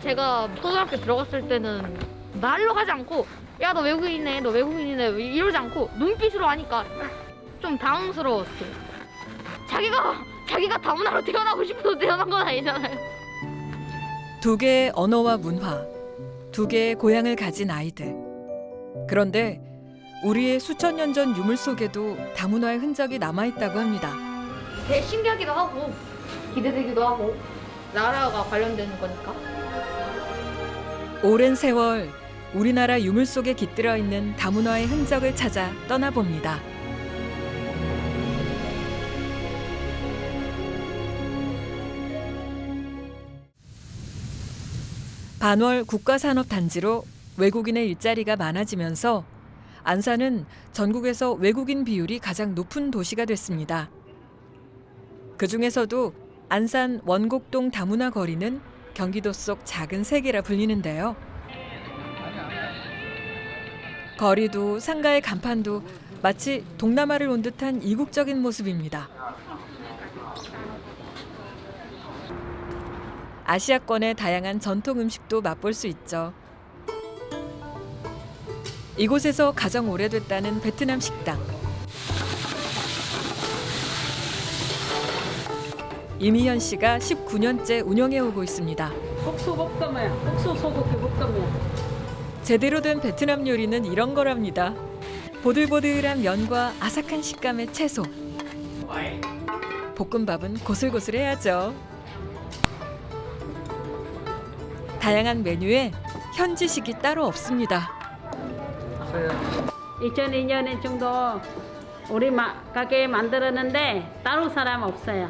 제가 초등학교 들어갔을 때는 말로 하지 않고 야 너 외국인이네 너 외국인이네 이러지 않고 눈빛으로 하니까 좀 당황스러웠어요. 자기가 다문화로 태어나고 싶어서 태어난 건 아니잖아요. 두 개의 언어와 문화, 두 개의 고향을 가진 아이들. 그런데 우리의 수천 년 전 유물 속에도 다문화의 흔적이 남아있다고 합니다. 되게 신기하기도 하고 기대되기도 하고 나라가 관련되는 거니까. 오랜 세월 우리나라 유물 속에 깃들어 있는 다문화의 흔적을 찾아 떠나봅니다. 반월 국가산업단지로 외국인의 일자리가 많아지면서 안산은 전국에서 외국인 비율이 가장 높은 도시가 됐습니다. 그중에서도 안산 원곡동 다문화 거리는 경기도 속 작은 세계라 불리는데요. 거리도 상가의 간판도 마치 동남아를 온 듯한 이국적인 모습입니다. 아시아권의 다양한 전통 음식도 맛볼 수 있죠. 이곳에서 가장 오래됐다는 베트남 식당. 이미현 씨가 19년째 운영해 오고 있습니다. 국수볶음이야. 국수 소고기 볶음이야. 제대로 된 베트남 요리는 이런 거랍니다. 보들보들한 면과 아삭한 식감의 채소. 볶음밥은 고슬고슬해야죠. 다양한 메뉴에 현지식이 따로 없습니다. 2002년에 정도 우리 가게 만들었는데 따로 사람 없어요.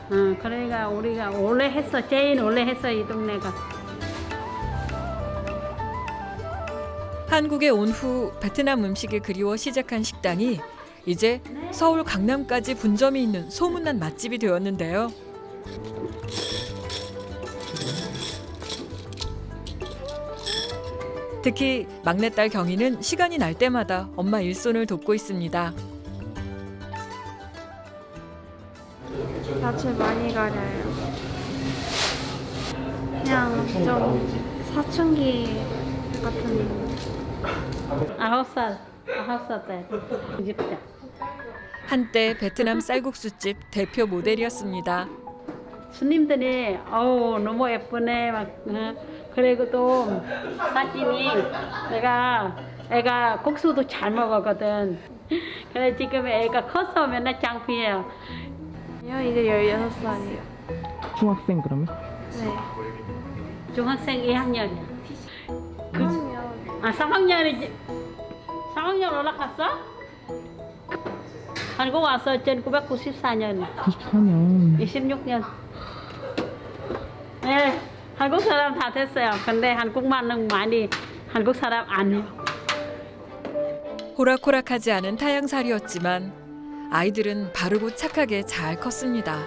그러니까 우리가 오래 했어. 제일 오래 했어 이 동네가. 한국에 온 후 베트남 음식이 그리워 시작한 식당이 이제 서울 강남까지 분점이 있는 소문난 맛집이 되었는데요. 특히 막내딸 경희는 시간이 날 때마다 엄마 일손을 돕고 있습니다. 낯을 많이 가려요. 그냥 좀 사춘기 같은. 9살 때. 집자. 한때 베트남 쌀국수집 대표 모델이었습니다. 손님들이 너무 예쁘네 막 그리고 또 사진이 애가 국수도 잘 먹었거든. 그래 지금 애가 커서 맨날 창피해요. 이제 16살이에요. 중학생 그러면? 네. 중학생 2학년이야. 그러면 3학년이지. 3학년 올라갔어? 한국 와서 1994년. 94년. 26년. 네, 한국 사람 다 됐어요. 근데 한국만은 많이 한국 사람 아니에요. 호락호락하지 않은 타양살이었지만 아이들은 바르고 착하게 잘 컸습니다.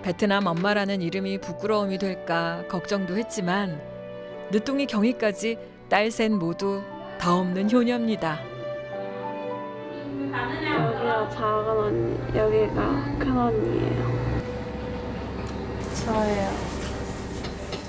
베트남 엄마라는 이름이 부끄러움이 될까 걱정도 했지만 늦둥이 경희까지 딸 셋 모두 더 없는 효녀입니다. 여기가 작은 언니, 여기가 큰 언니예요. 저예요.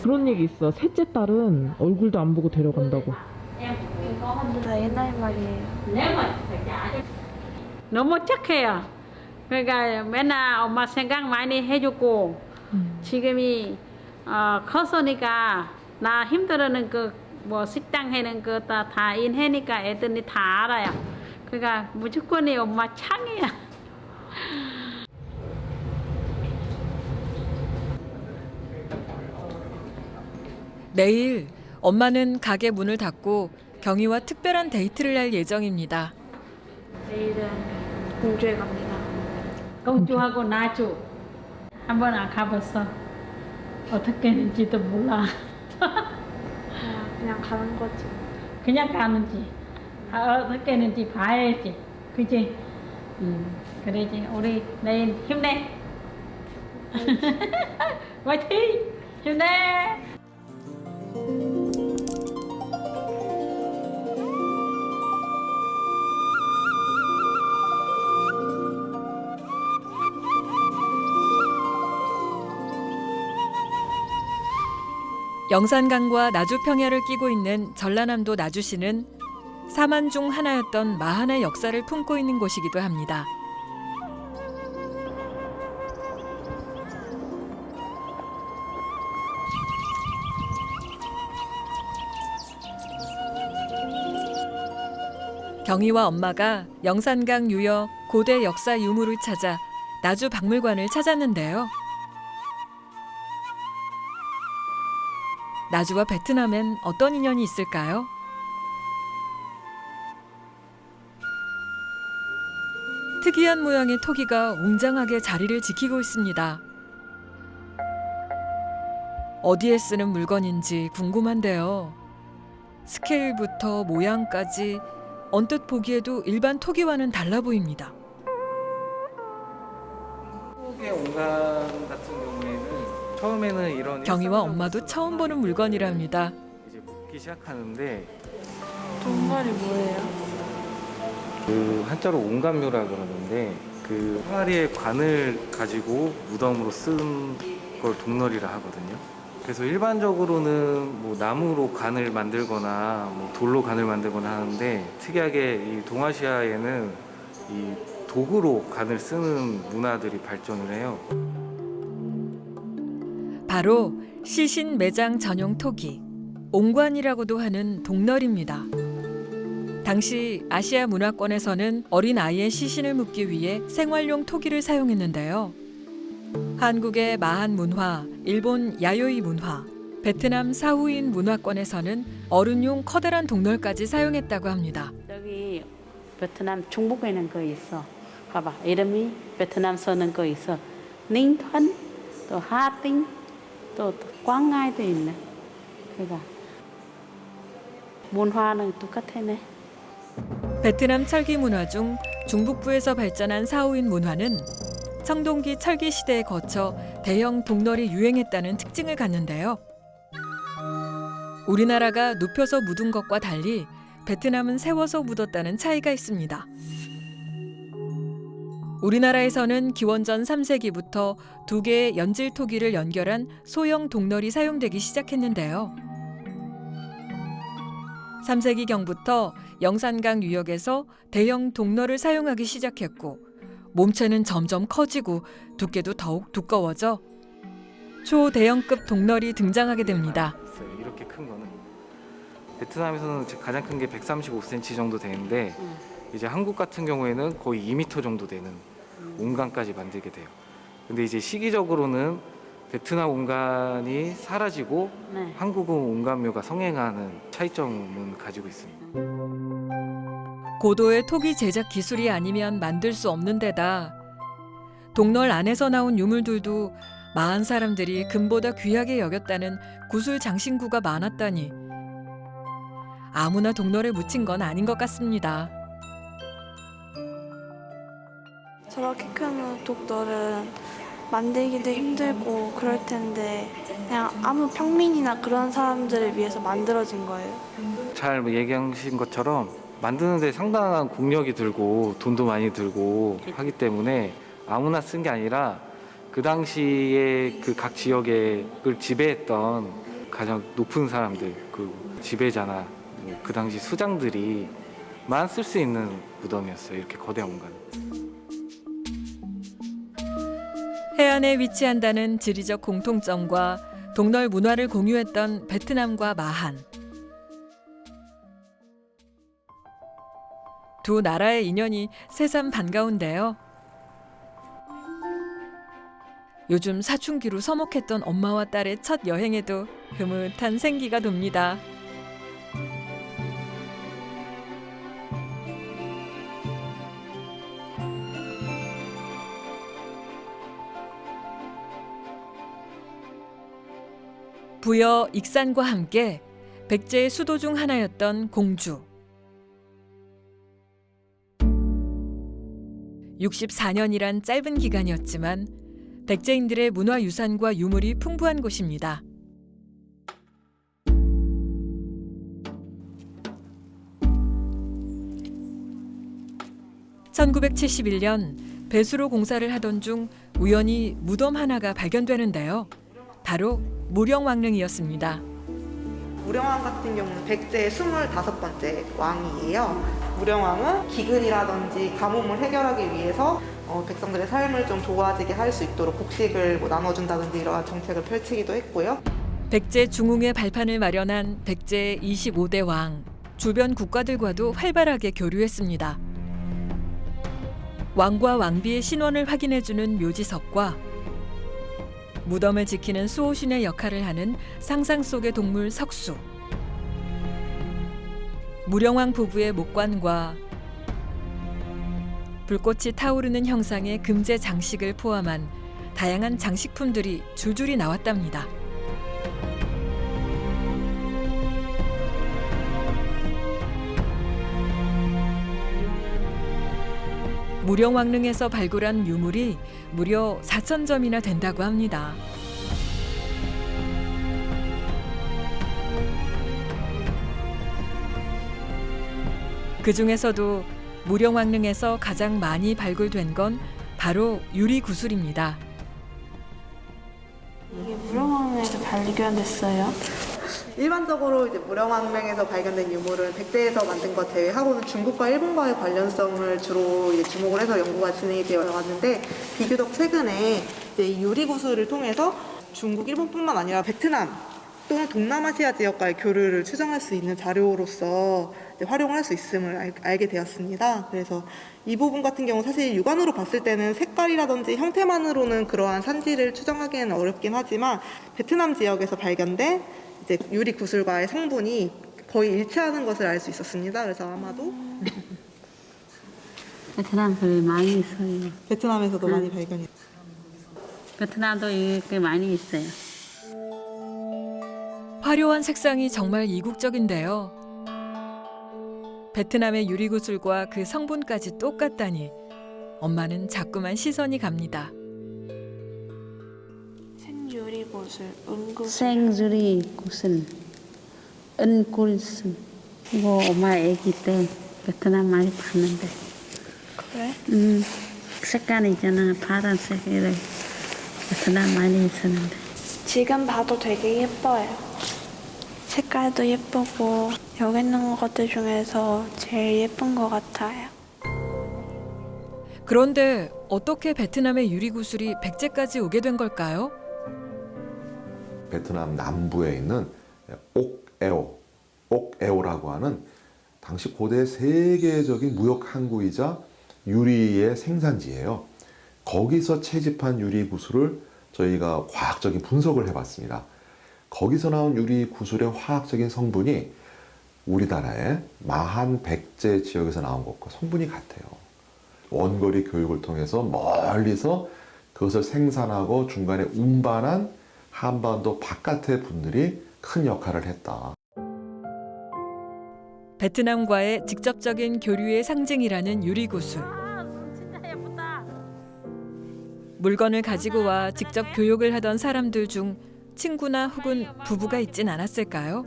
그런 얘기 있어. 셋째 딸은 얼굴도 안 보고 데려간다고. 다 옛날 말이에요. 너무 착해요. 그러니까 맨날 엄마 생각 많이 해주고 지금이 커서니까 나 힘들어는 뭐 식당 해는 거 다 일하니까 애들이 다 알아요. 그러니까 무조건이 엄마 창이야. 내일 엄마는 가게 문을 닫고 경희와 특별한 데이트를 할 예정입니다. 내일은 공주에 갑니다. 공주하고 나주 한번 안 가봤어. 어떻게 했는지도 몰라. 그냥 가는 거지. 그냥 가는지 어떻게 했는지 봐야지. 그지? 그러지. 우리 내일 힘내. 화이팅! 힘내! 영산강과 나주 평야를 끼고 있는 전라남도 나주시는 사만 중 하나였던 마한의 역사를 품고 있는 곳이기도 합니다. 경희와 엄마가 영산강 유역 고대 역사 유물을 찾아 나주 박물관을 찾았는데요. 나주와 베트남엔 어떤 인연이 있을까요? 특이한 모양의 토기가 웅장하게 자리를 지키고 있습니다. 어디에 쓰는 물건인지 궁금한데요. 스케일부터 모양까지 언뜻 보기에도 일반 토기와는 달라 보입니다. 한국의 온감 같은 경우에는 처음에는 이런 경희와 엄마도 처음 보는 물건이랍니다. 이제 묻기 시작하는데 돈말이 뭐예요? 그 한자로 온감묘라 그러는데 그 항아리의 관을 가지고 무덤으로 쓴 걸 동널이라 하거든요. 그래서 일반적으로는 뭐 나무로 관을 만들거나 뭐 돌로 관을 만들거나 하는데 특이하게 이 동아시아에는 이 도구로 관을 쓰는 문화들이 발전을 해요. 바로 시신 매장 전용 토기, 옹관이라고도 하는 동널입니다. 당시 아시아 문화권에서는 어린 아이의 시신을 묻기 위해 생활용 토기를 사용했는데요. 한국의 마한 문화, 일본 야요이 문화, 베트남 사후인 문화권에서는 어른용 커다란 동널까지 사용했다고 합니다. 여기 베트남 중국에는 거 있어. 봐봐, 이름이 베트남 써는 거 있어. 닝턴, 또 하팅, 또 광아이도 있네. 그러니까 문화는 똑같네. 베트남 철기 문화 중 중북부에서 발전한 사후인 문화는 청동기 철기 시대에 거쳐 대형 동널이 유행했다는 특징을 갖는데요. 우리나라가 눕혀서 묻은 것과 달리 베트남은 세워서 묻었다는 차이가 있습니다. 우리나라에서는 기원전 3세기부터 두 개의 연질 토기를 연결한 소형 동널이 사용되기 시작했는데요. 3세기경부터 영산강 유역에서 대형 동널을 사용하기 시작했고 몸체는 점점 커지고 두께도 더욱 두꺼워져 초대형급 동널이 등장하게 됩니다. 이렇게 큰 거는 베트남에서는 가장 큰 게 135cm 정도 되는데 이제 한국 같은 경우에는 거의 2m 정도 되는 온간까지 만들게 돼요. 근데 이제 시기적으로는 베트남 온간이 사라지고 네. 한국은 온간묘가 성행하는 차이점은 가지고 있습니다. 고도의 토기 제작 기술이 아니면 만들 수 없는 데다 동널 안에서 나온 유물들도 마한 사람들이 금보다 귀하게 여겼다는 구술 장신구가 많았다니 아무나 동널에 묻힌 건 아닌 것 같습니다. 저렇게 큰 독돌은 만들기도 힘들고 그럴 텐데 그냥 아무 평민이나 그런 사람들을 위해서 만들어진 거예요. 잘 얘기하신 것처럼 만드는데 상당한 공력이 들고 돈도 많이 들고 하기 때문에 아무나 쓴 게 아니라 그 당시에 그 각 지역을 지배했던 가장 높은 사람들, 그 지배자나 그 당시 수장들이만 쓸 수 있는 무덤이었어요. 이렇게 거대한 공간. 해안에 위치한다는 지리적 공통점과 동널 문화를 공유했던 베트남과 마한. 두 나라의 인연이 새삼 반가운데요. 요즘 사춘기로 서먹했던 엄마와 딸의 첫 여행에도 흐뭇한 생기가 돕니다. 부여 익산과 함께 백제의 수도 중 하나였던 공주. 64년이란 짧은 기간이었지만 백제인들의 문화유산과 유물이 풍부한 곳입니다. (1971년) 배수로 공사를 하던 중 우연히 무덤 하나가 발견되는데요. 바로 무령왕릉이었습니다. 무령왕 같은 경우는 백제의 25번째 왕이에요. 무령왕은 기근이라든지 가뭄을 해결하기 위해서 백성들의 삶을 좀 좋아지게 할 수 있도록 곡식을 나눠준다든지 이러한 정책을 펼치기도 했고요. 백제 중흥의 발판을 마련한 백제 25대 왕. 주변 국가들과도 활발하게 교류했습니다. 왕과 왕비의 신원을 확인해주는 묘지석과 무덤을 지키는 수호신의 역할을 하는 상상 속의 동물 석수, 무령왕 부부의 목관과 불꽃이 타오르는 형상의 금제 장식을 포함한 다양한 장식품들이 줄줄이 나왔답니다. 무령왕릉에서 발굴한 유물이 무려 4,000점이나 된다고 합니다. 그 중에서도 무령왕릉에서 가장 많이 발굴된 건 바로 유리구슬입니다. 이게 무령왕릉에서 발견됐어요. 일반적으로 이제 무령왕릉에서 발견된 유물은 백제에서 만든 것 제외하고는 중국과 일본과의 관련성을 주로 이제 주목을 해서 연구가 진행이 되어 왔는데, 비교적 최근에 이제 이 유리구슬을 통해서 중국, 일본뿐만 아니라 베트남 또는 동남아시아 지역과의 교류를 추정할 수 있는 자료로서 이제 활용을 할 수 있음을 알게 되었습니다. 그래서 이 부분 같은 경우 사실 육안으로 봤을 때는 색깔이라든지 형태만으로는 그러한 산지를 추정하기는 어렵긴 하지만, 베트남 지역에서 발견된 이제 유리 구슬과의 성분이 거의 일치하는 것을 알 수 있었습니다. 그래서 아마도 베트남 그 많이 있어요. 베트남에서도 많이 발견이. 베트남도 이게 많이 있어요. 화려한 색상이 정말 이국적인데요. 베트남의 유리구슬과 그 성분까지 똑같다니 엄마는 자꾸만 시선이 갑니다. 생유리구슬, 은구슬. 생주리 구슬, 은구슬. 이거 엄마 아기 때 베트남 많이 봤는데. 그래? 색깔 있잖아. 파란색 이래. 베트남 많이 있었는데. 지금 봐도 되게 예뻐요. 색깔도 예쁘고 여기 있는 것들 중에서 제일 예쁜 것 같아요. 그런데 어떻게 베트남의 유리구슬이 백제까지 오게 된 걸까요? 베트남 남부에 있는 옥에오라고 하는 당시 고대 세계적인 무역 항구이자 유리의 생산지예요. 거기서 채집한 유리 구슬을 저희가 과학적인 분석을 해봤습니다. 거기서 나온 유리 구슬의 화학적인 성분이 우리나라의 마한 백제 지역에서 나온 것과 성분이 같아요. 원거리 교육을 통해서 멀리서 그것을 생산하고 중간에 운반한 한반도 바깥의 분들이 큰 역할을 했다. 베트남과의 직접적인 교류의 상징이라는 유리구슬. 진짜 예쁘다. 물건을 가지고 와 직접 교육을 하던 사람들 중 친구나 혹은 부부가 있진 않았을까요?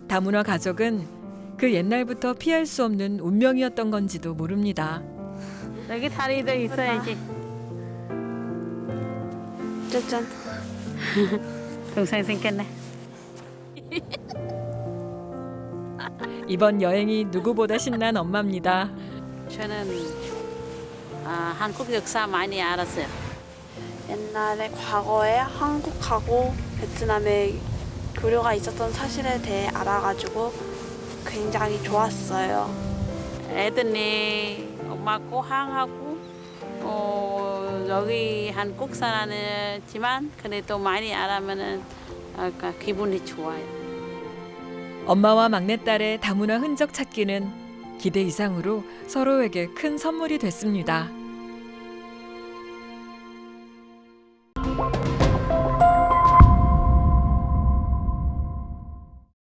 다문화 가족은 그 옛날부터 피할 수 없는 운명이었던 건지도 모릅니다. 여기 다리도 있어야지. 짜잔. 동생 생겼네. 이번 여행이 누구보다 신난 엄마입니다. 저는 한국 역사 많이 알았어요. 옛날에 과거에 한국하고 베트남의 교류가 있었던 사실에 대해 알아가지고 굉장히 좋았어요. 애들이 엄마 고향하고 여기 한국 사람이지만 그래도 많이 알아면은 기분이 좋아요. 엄마와 막내딸의 다문화 흔적 찾기는 기대 이상으로 서로에게 큰 선물이 됐습니다.